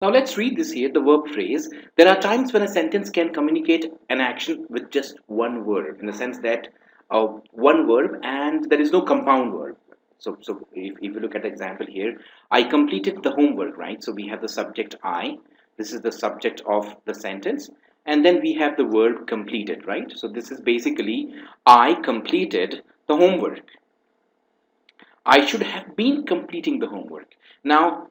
Now let's read this here, the verb phrase. There are times when a sentence can communicate an action with just one word, in the sense that one verb and there is no compound verb. So if you look at the example here, I completed the homework, right? So we have the subject I. This is the subject of the sentence. And then we have the verb completed, right? So this is basically I completed the homework. I should have been completing the homework. Now,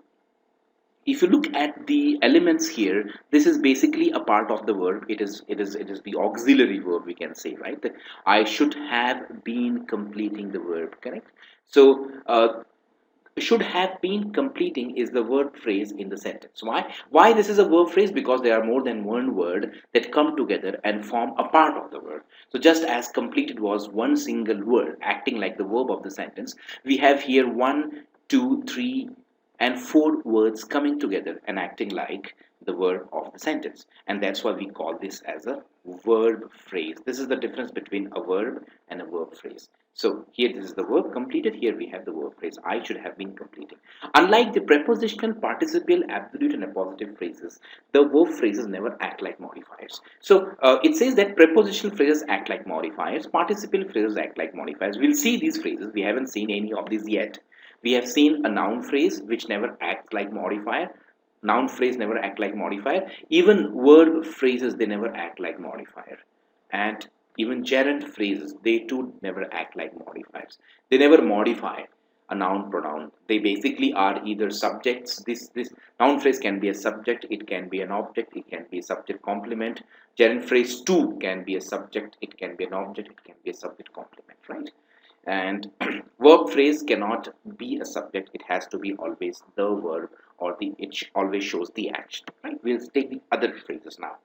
if you look at the elements here, this is basically a part of the verb. It is the auxiliary verb, we can say, right? That I should have been completing the verb, correct? So should have been completing is the verb phrase in the sentence. Why this is a verb phrase? Because there are more than one word that come together and form a part of the verb. So just as completed was one single word acting like the verb of the sentence, we have here one, two, three, and four words coming together and acting like the verb of the sentence, and that's why we call this as a verb phrase. This is the difference between a verb and a verb phrase. So here this is the verb completed, here we have the verb phrase I should have been completing. Unlike the prepositional, participial, absolute and appositive phrases, the verb phrases never act like modifiers. So it says that prepositional phrases act like modifiers, participial phrases act like modifiers. We'll see these phrases. We haven't seen any of these yet. We have seen a noun phrase which never acts like modifier. Noun phrase never act like modifier. Even verb phrases, they never act like modifier. And even gerund phrases, they too never act like modifiers. They never modify a noun pronoun. They basically are either subjects. This noun phrase can be a subject, it can be an object, it can be a subject complement. Gerund phrase too can be a subject, it can be an object, it can be a subject complement, right? And verb phrase cannot be a subject, it has to be always the verb, or the it always shows the action, right? We'll take the other phrases now.